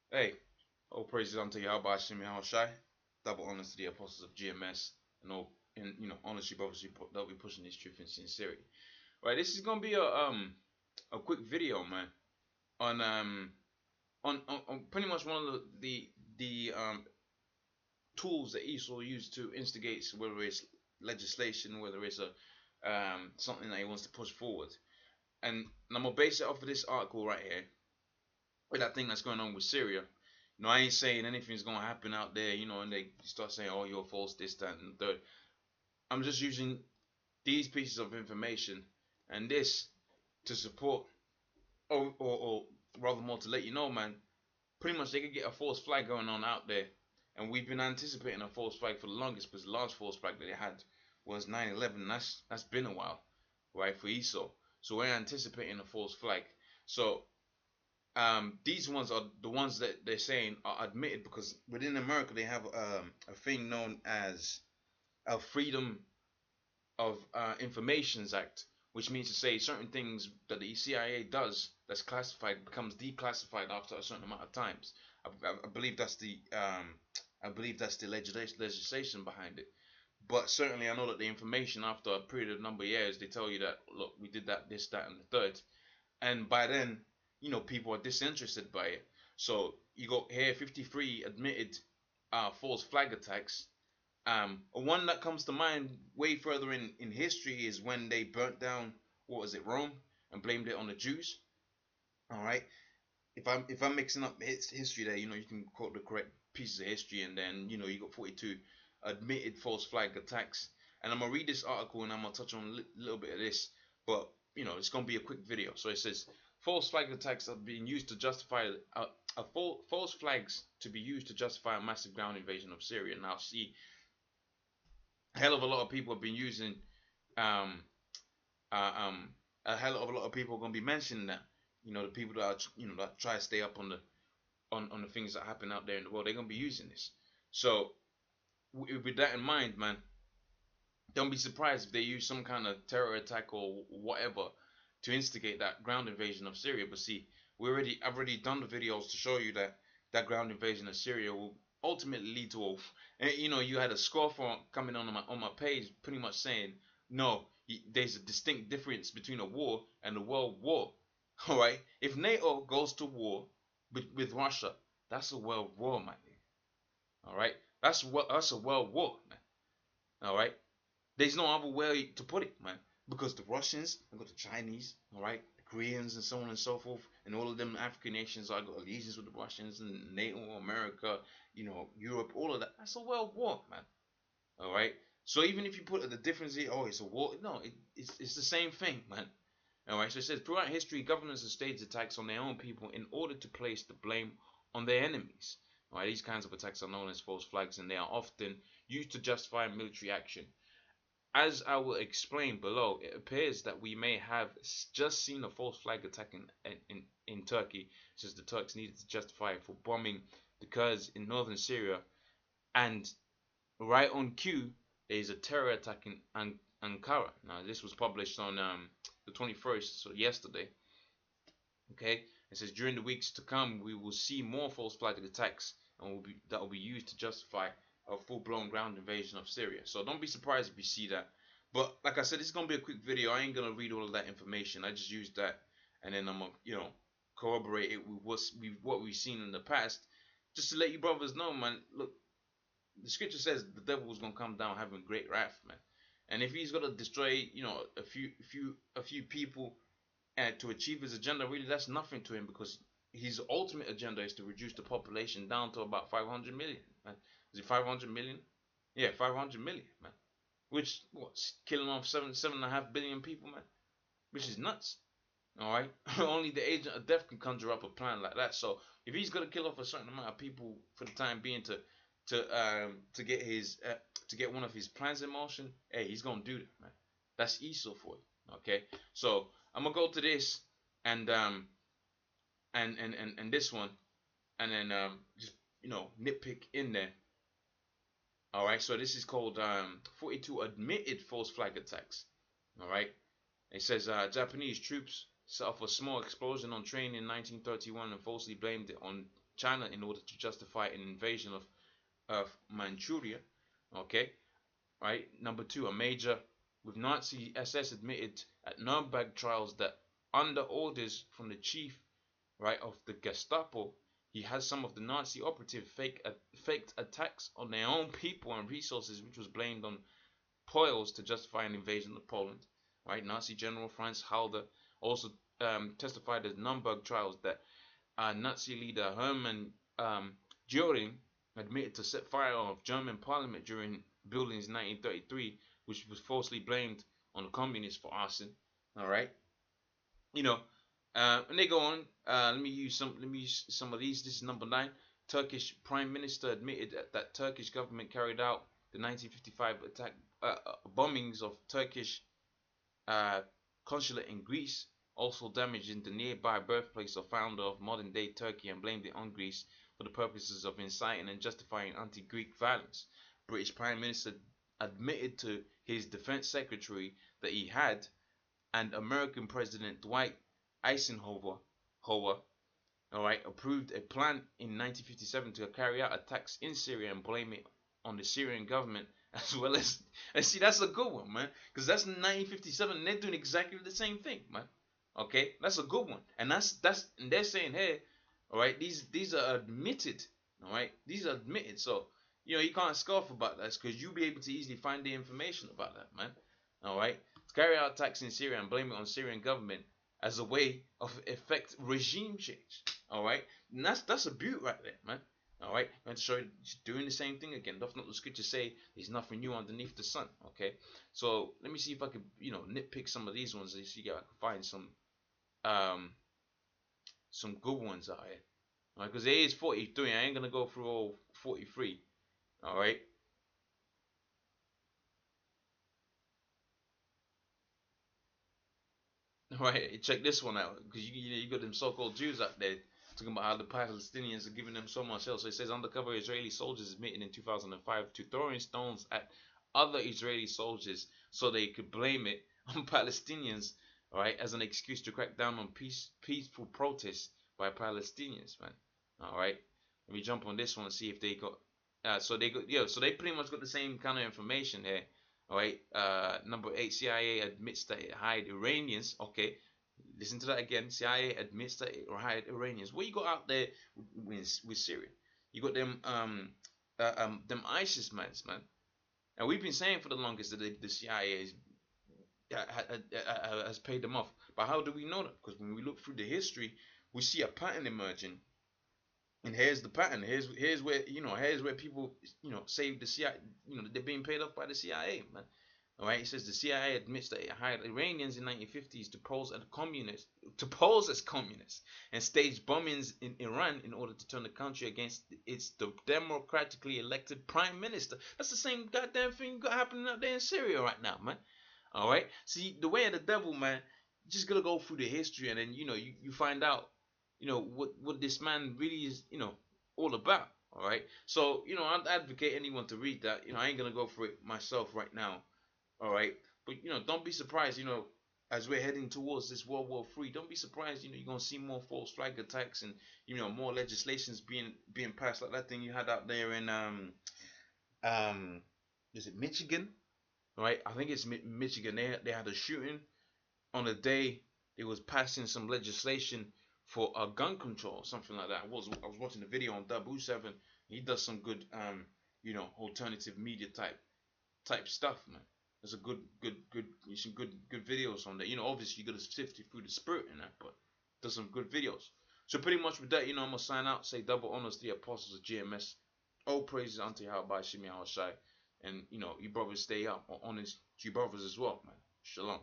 Hey, all praises unto Yahweh Hashem Shai. Double honors to the apostles of GMS and all, and honestly, obviously, that we pushing this truth in sincerity. Right, this is gonna be a quick video, man, on on pretty much one of the tools that Esau used to instigate, whether it's legislation, whether it's a something that he wants to push forward, and I'm gonna base it off of this article right here with that thing that's going on with Syria. I ain't saying anything's gonna happen out there, and they start saying, "Oh, you're false," this, that, and the third. I'm just using these pieces of information and this to support, or rather more to let you know, man. Pretty much, they could get a false flag going on out there, and we've been anticipating a false flag for the longest, because the last false flag that they had was 9/11. That's been a while, right, for Esau. So we're anticipating a false flag. So these ones are the ones that they're saying are admitted, because within America they have a thing known as a Freedom of Informations Act, which means to say certain things that the CIA does that's classified becomes declassified after a certain amount of times. I believe that's the legislation behind it. But certainly, I know that the information after a period of number of years, they tell you that, look, we did that, this, that, and the third, and by then, people are disinterested by it. So you got here 53 admitted false flag attacks. One that comes to mind way further in history is when they burnt down, what was it, Rome, and blamed it on the Jews. All right. If I'm mixing up history there, you can quote the correct pieces of history, and then you got 42 admitted false flag attacks. And I'm gonna read this article, and I'm gonna touch on a little bit of this, but it's gonna be a quick video. So it says false flag attacks are being used to justify false flags to be used to justify a massive ground invasion of Syria. Now, see, a hell of a lot of people have been using um a hell of a lot of people are gonna be mentioning that. The people that are that try to stay up on the things that happen out there in the world, they're gonna be using this. So with that in mind, man, don't be surprised if they use some kind of terror attack or whatever to instigate that ground invasion of Syria. But see, I've already done the videos to show you that that ground invasion of Syria will ultimately lead to a. And, you had a scoffer coming on my page, pretty much saying, no, there's a distinct difference between a war and a world war. All right, if NATO goes to war with Russia, that's a world war, man. All right, that's a world war, man. All right, there's no other way to put it, man. Because the Russians, I got the Chinese, all right, the Koreans, and so on and so forth, and all of them African nations, I got allegiance with the Russians and NATO, America, Europe, all of that. That's a world war, man. All right. So even if you put the difference here, oh, it's a war. No, it's the same thing, man. All right. So it says throughout history, governments have staged attacks on their own people in order to place the blame on their enemies. All right. These kinds of attacks are known as false flags, and they are often used to justify military action. As I will explain below, it appears that we may have just seen a false flag attack in Turkey, since the Turks needed to justify it for bombing the Kurds in northern Syria, and right on cue, there is a terror attack in Ankara. Now, this was published on the 21st, so yesterday. Okay, it says during the weeks to come, we will see more false flag attacks, and that will be used to justify a full-blown ground invasion of Syria. So don't be surprised if you see that. But like I said, it's gonna be a quick video. I ain't gonna read all of that information. I just used that, and then I'm gonna corroborate it with what we've seen in the past, just to let you brothers know, man. Look, the scripture says the devil is gonna come down having great wrath, man. And if he's gonna destroy, a few people, and to achieve his agenda, really, that's nothing to him, because his ultimate agenda is to reduce the population down to about 500 million. Man. Is it 500 million? Yeah, 500 million, man. Which what's killing off 7.5 billion people, man. Which is nuts. All right, only the agent of death can conjure up a plan like that. So if he's gonna kill off a certain amount of people for the time being to get to get one of his plans in motion, hey, he's gonna do that, man. That's Esau for you. Okay, so I'm gonna go to this and and this one, and then just nitpick in there. All right, so this is called 42 admitted false flag attacks. All right, it says Japanese troops set off a small explosion on train in 1931 and falsely blamed it on China in order to justify an invasion of Manchuria. Okay, right. Number two, a major with Nazi SS admitted at Nuremberg trials that under orders from the chief, right, of the Gestapo, he has some of the Nazi operatives faked attacks on their own people and resources, which was blamed on Poles to justify an invasion of Poland. Right, Nazi General Franz Halder also testified at Nuremberg trials that Nazi leader Hermann Göring admitted to set fire of German parliament during buildings in 1933, which was falsely blamed on the communists for arson. All right, you know, and they go on. Let me use some of these. This is number 9. Turkish Prime Minister admitted that Turkish government carried out the 1955 attack bombings of Turkish uh, consulate in Greece, also damaging the nearby birthplace of founder of modern-day Turkey, and blamed it on Greece for the purposes of inciting and justifying anti-Greek violence. British Prime Minister admitted to his Defense Secretary that he had, and American President Dwight Eisenhower, approved a plan in 1957 to carry out attacks in Syria and blame it on the Syrian government, as well as, and see, that's a good one, man, because that's 1957 and they're doing exactly the same thing, man. Okay, that's a good one, and and they're saying, hey, all right, these are admitted, all right, these are admitted. So you can't scoff about that, because you'll be able to easily find the information about that, man. All right, to carry out attacks in Syria and blame it on Syrian government as a way of effect regime change. All right, and that's a beaut right there, man. All right, I'm going to show you doing the same thing again. Doth not the scripture say there's nothing new underneath the sun? Okay, so let me see if I can, nitpick some of these ones and see if I can find some good ones out here. All right, because there is 43. I ain't gonna go through all 43. All right. All right, check this one out, because you got them so-called Jews out there talking about how the Palestinians are giving them so much help. So it says undercover Israeli soldiers admitted in 2005 to throwing stones at other Israeli soldiers so they could blame it on Palestinians, all right, as an excuse to crack down on peaceful protests by Palestinians, man. All right, let me jump on this one and see if they got. So they got, so they pretty much got the same kind of information here. All right, number 8, CIA admits that it hired Iranians. Okay, listen to that again. CIA admits that it hired Iranians. What you got out there with Syria? You got them ISIS mans, man. And we've been saying for the longest that the CIA has paid them off. But how do we know that? Because when we look through the history, we see a pattern emerging. And here's the pattern. Here's where people say the CIA, they're being paid off by the CIA, man. All right, it says the CIA admits that it hired Iranians in 1950s to pose as communists, and staged bombings in Iran in order to turn the country against its democratically elected prime minister. That's the same goddamn thing happening out there in Syria right now, man. All right, see, the way of the devil, man. You just gotta go through the history, and then you find out what this man really is all about. All right, so I'd advocate anyone to read that. I ain't gonna go through it myself right now. All right, but don't be surprised, as we're heading towards this World War III, don't be surprised, you're gonna see more false flag attacks, and more legislations being passed, like that thing you had out there in is it Michigan? Right, I think it's Michigan. They had a shooting on the day they was passing some legislation for gun control, something like that. I was watching the video on WW3. He does some good alternative media type stuff, man. There's a some good videos on there. Obviously you gotta sift through the spirit in that, but does some good videos. So pretty much with that, I'm gonna sign out. Say double honors to the apostles of GMS. All praises unto Yahweh Shimi Shai. And you brothers stay up. Honest to your brothers as well, man. Shalom.